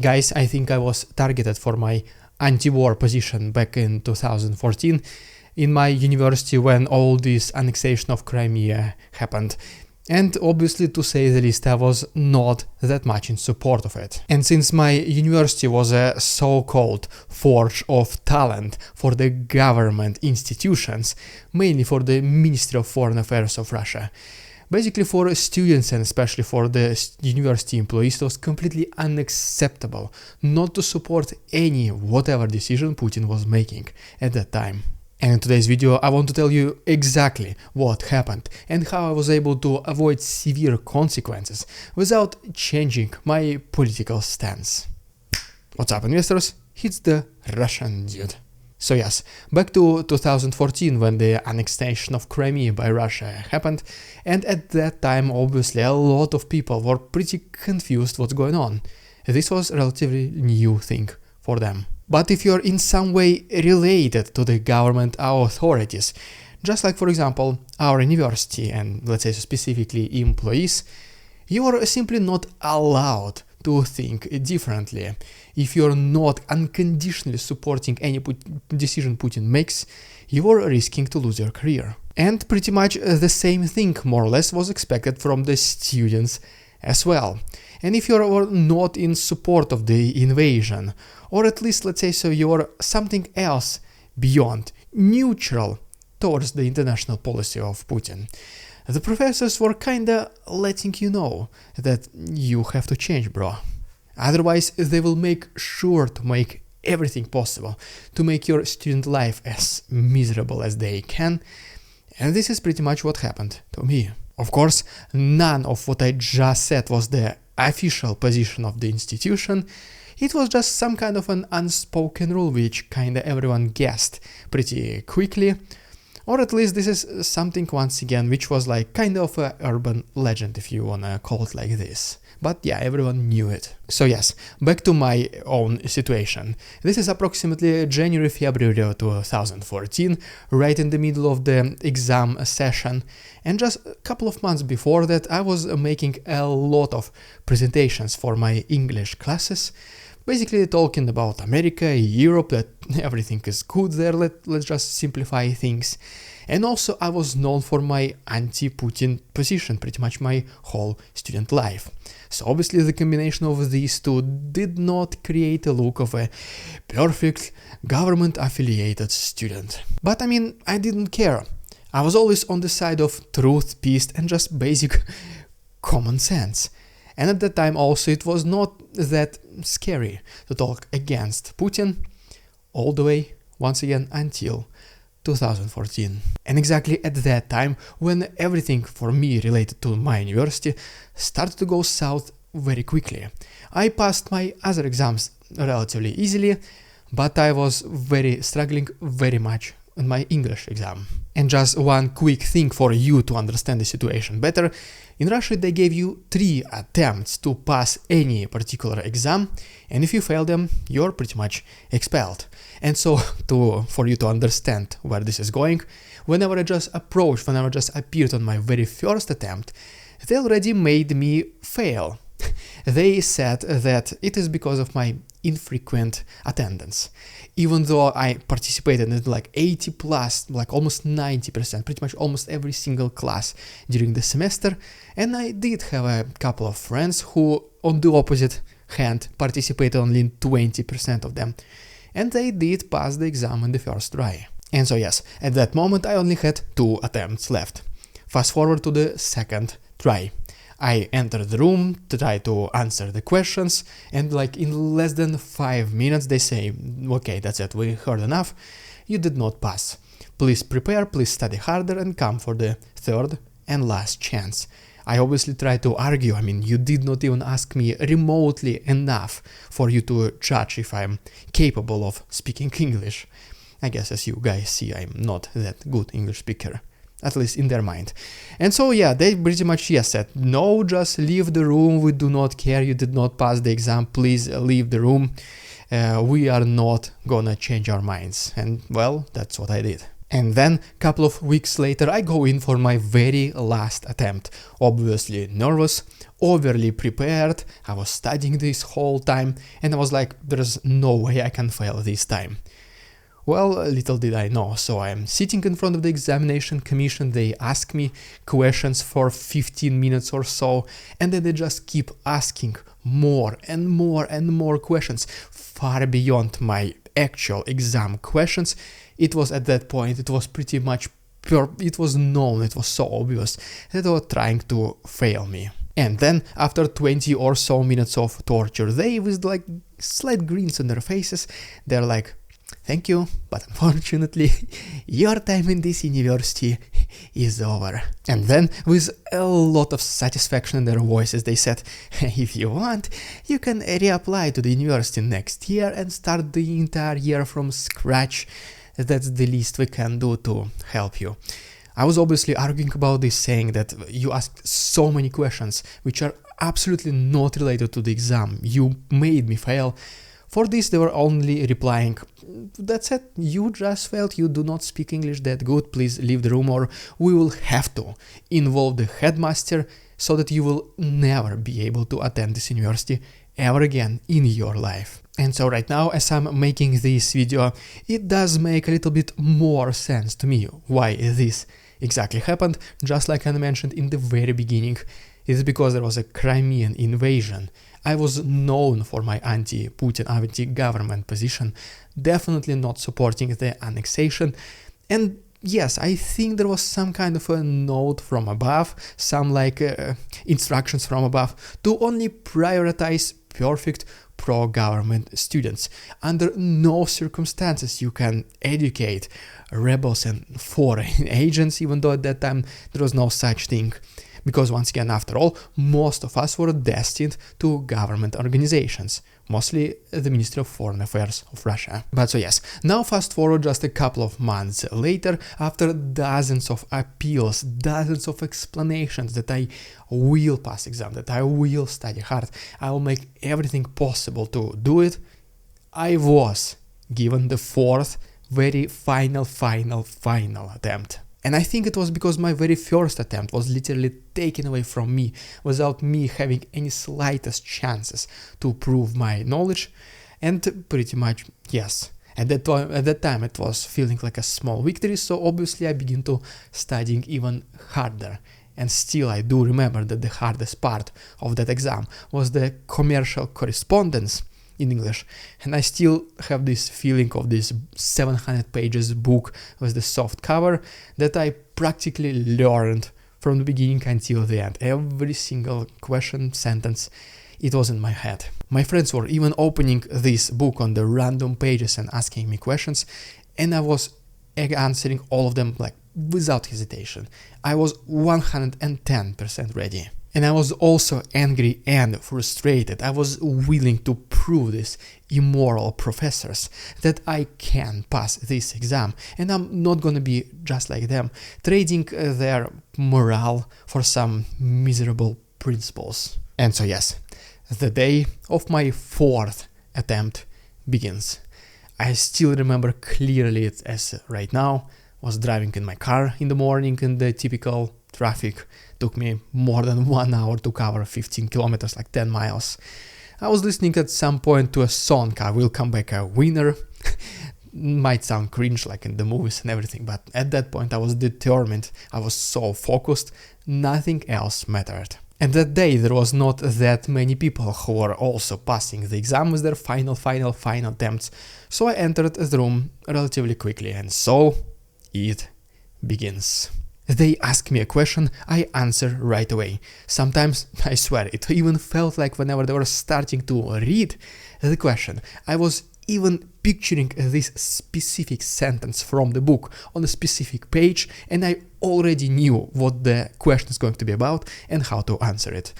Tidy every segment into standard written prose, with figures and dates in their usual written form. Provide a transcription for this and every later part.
Guys, I think I was targeted for my anti-war position back in 2014 in my university when all this annexation of Crimea happened. And obviously, to say the least, I was not that much in support of it. And since my university was a so-called forge of talent for the government institutions, mainly for the Ministry of Foreign Affairs of Russia, basically for students and especially for the university employees, it was completely unacceptable not to support any whatever decision Putin was making at that time. And in today's video, I want to tell you exactly what happened and how I was able to avoid severe consequences without changing my political stance. What's up, investors? It's the Russian dude. So yes, back to 2014 when the annexation of Crimea by Russia happened, and at that time obviously a lot of people were pretty confused what's going on. This was a relatively new thing for them. But if you're in some way related to the government authorities, just like for example our university and let's say specifically employees, you are simply not allowed to think differently. If you're not unconditionally supporting any decision Putin makes, you are risking to lose your career. And pretty much the same thing more or less was expected from the students as well. And if you're not in support of the invasion, or at least let's say so you're something else beyond, neutral towards the international policy of Putin, the professors were kinda letting you know that you have to change, bro. Otherwise, they will make sure to make everything possible to make your student life as miserable as they can. And this is pretty much what happened to me. Of course, none of what I just said was the official position of the institution. It was just some kind of an unspoken rule which kinda everyone guessed pretty quickly. Or at least this is something once again which was like kind of an urban legend if you wanna call it like this. But yeah, everyone knew it. So yes, back to my own situation. This is approximately January-February of 2014, right in the middle of the exam session. And just a couple of months before that, I was making a lot of presentations for my English classes. Basically talking about America, Europe, that everything is good there, let's just simplify things. And also I was known for my anti-Putin position pretty much my whole student life. So obviously the combination of these two did not create a look of a perfect government-affiliated student. But I mean, I didn't care. I was always on the side of truth, peace and just basic common sense. And at that time also it was not that scary to talk against Putin all the way, once again, until 2014. And exactly at that time, when everything for me related to my university started to go south very quickly. I passed my other exams relatively easily, but I was struggling very much on my English exam. And just one quick thing for you to understand the situation better. In Russia they gave you 3 attempts to pass any particular exam, and if you fail them, you're pretty much expelled. And so for you to understand where this is going, whenever I just appeared on my very first attempt, they already made me fail. They said that it is because of my infrequent attendance. Even though I participated in like 80 plus, like almost 90%, pretty much almost every single class during the semester, and I did have a couple of friends who, on the opposite hand, participated only in 20% of them, and they did pass the exam in the first try. And so yes, at that moment I only had 2 attempts left. Fast forward to the second try. I entered the room to try to answer the questions, and like in less than 5 minutes they say, okay, that's it, we heard enough, you did not pass. Please prepare, please study harder and come for the third and last chance. I obviously tried to argue, I mean, you did not even ask me remotely enough for you to judge if I'm capable of speaking English. I guess as you guys see, I'm not that good English speaker. At least in their mind. And so yeah, they pretty much said, no, just leave the room, we do not care, you did not pass the exam, please leave the room, we are not gonna change our minds. And well, that's what I did. And then, couple of weeks later, I go in for my very last attempt. Obviously nervous, overly prepared, I was studying this whole time, and I was like, there's no way I can fail this time. Well, little did I know, so I'm sitting in front of the examination commission, they ask me questions for 15 minutes or so, and then they just keep asking more and more and more questions, far beyond my actual exam questions. It was at that point, it was pretty much it was known, it was so obvious that they were trying to fail me. And then, after 20 or so minutes of torture, they, with like slight grins on their faces, they're like, thank you, but unfortunately, your time in this university is over. And then, with a lot of satisfaction in their voices, they said, if you want, you can reapply to the university next year and start the entire year from scratch. That's the least we can do to help you. I was obviously arguing about this, saying that you asked so many questions which are absolutely not related to the exam. You made me fail. For this, they were only replying, that's it, you just failed, you do not speak English that good, please leave the room, or we will have to involve the headmaster so that you will never be able to attend this university ever again in your life. And so right now, as I'm making this video, it does make a little bit more sense to me why this exactly happened. Just like I mentioned in the very beginning, it's because there was a Crimean invasion. I was known for my anti-Putin, anti-government position, definitely not supporting the annexation. And yes, I think there was some kind of a note from above, some like instructions from above to only prioritize perfect pro-government students. Under no circumstances you can educate rebels and foreign agents, even though at that time there was no such thing. Because once again, after all, most of us were destined to government organizations, mostly the Ministry of Foreign Affairs of Russia. But so yes, now fast forward just a couple of months later, after dozens of appeals, dozens of explanations that I will pass exam, that I will study hard, I will make everything possible to do it, I was given the fourth, very final attempt. And I think it was because my very first attempt was literally taken away from me without me having any slightest chances to prove my knowledge. And pretty much, yes, at that time it was feeling like a small victory, so obviously I began to studying even harder. And still I do remember that the hardest part of that exam was the commercial correspondence in English, and I still have this feeling of this 700 pages book with the soft cover that I practically learned from the beginning until the end. Every single question, sentence, it was in my head. My friends were even opening this book on the random pages and asking me questions, and I was answering all of them like without hesitation. I was 110% ready. And I was also angry and frustrated. I was willing to prove these immoral professors that I can pass this exam, and I'm not gonna be just like them, trading their morale for some miserable principles. And so yes, the day of my fourth attempt begins. I still remember clearly it as right now. I was driving in my car in the morning in the typical traffic. Took me more than 1 hour to cover 15 kilometers, like 10 miles. I was listening at some point to a song, I Will Come Back a Winner. Might sound cringe like in the movies and everything, but at that point I was determined, I was so focused, nothing else mattered. And that day there was not that many people who were also passing the exam with their final attempts, so I entered the room relatively quickly, and so it begins. They ask me a question, I answer right away. Sometimes, I swear, it even felt like whenever they were starting to read the question, I was even picturing this specific sentence from the book on a specific page, and I already knew what the question is going to be about and how to answer it.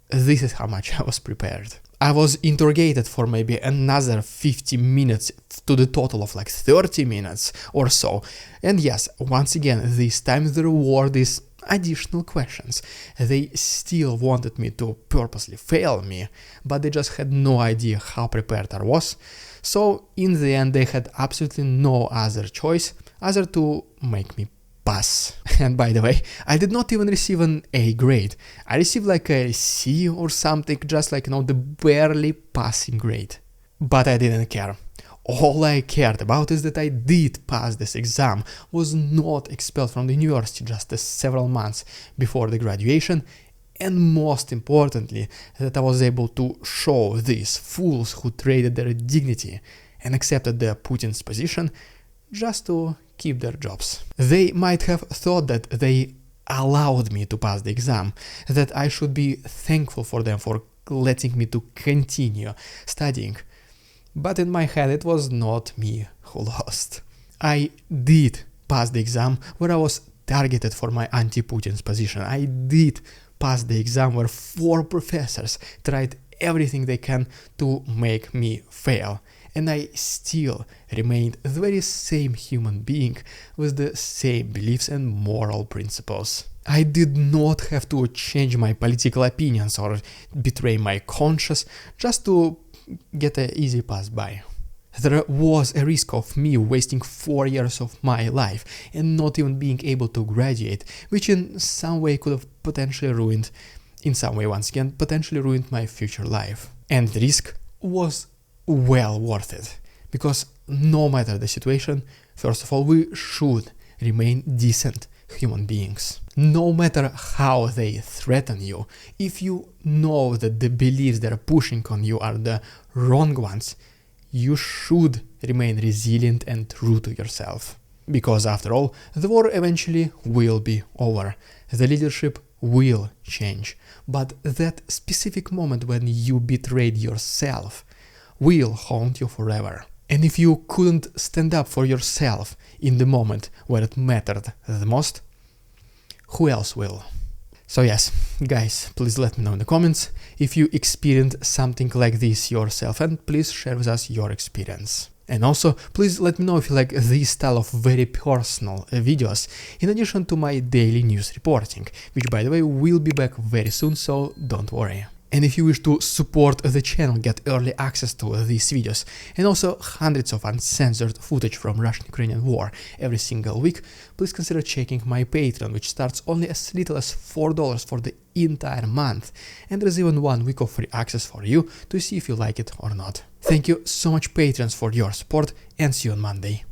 This is how much I was prepared. I was interrogated for maybe another 50 minutes to the total of like 30 minutes or so. And yes, once again, this time there were these additional questions. They still wanted me to purposely fail me, but they just had no idea how prepared I was. So in the end, they had absolutely no other choice either to make me pass. And by the way, I did not even receive an A grade. I received like a C or something, just like, the barely passing grade. But I didn't care. All I cared about is that I did pass this exam, was not expelled from the university just several months before the graduation, and most importantly, that I was able to show these fools who traded their dignity and accepted Putin's position just to keep their jobs. They might have thought that they allowed me to pass the exam, that I should be thankful for them for letting me to continue studying. But in my head it was not me who lost. I did pass the exam where I was targeted for my anti-Putin's position. I did pass the exam where 4 professors tried everything they can to make me fail. And I still remained the very same human being with the same beliefs and moral principles. I did not have to change my political opinions or betray my conscience just to get an easy pass by. There was a risk of me wasting 4 years of my life and not even being able to graduate, which in some way could have potentially ruined my future life. And the risk was well worth it, because no matter the situation, first of all, we should remain decent human beings. No matter how they threaten you, if you know that the beliefs they're pushing on you are the wrong ones, you should remain resilient and true to yourself. Because after all, the war eventually will be over. The leadership will change. But that specific moment when you betrayed yourself will haunt you forever. And if you couldn't stand up for yourself in the moment where it mattered the most, who else will? So yes, guys, please let me know in the comments if you experienced something like this yourself, and please share with us your experience. And also, please let me know if you like this style of very personal videos, in addition to my daily news reporting, which by the way will be back very soon, so don't worry. And if you wish to support the channel, get early access to these videos, and also hundreds of uncensored footage from Russian-Ukrainian war every single week, please consider checking my Patreon, which starts only as little as $4 for the entire month, and there's even 1 week of free access for you to see if you like it or not. Thank you so much, Patreons, for your support, and see you on Monday.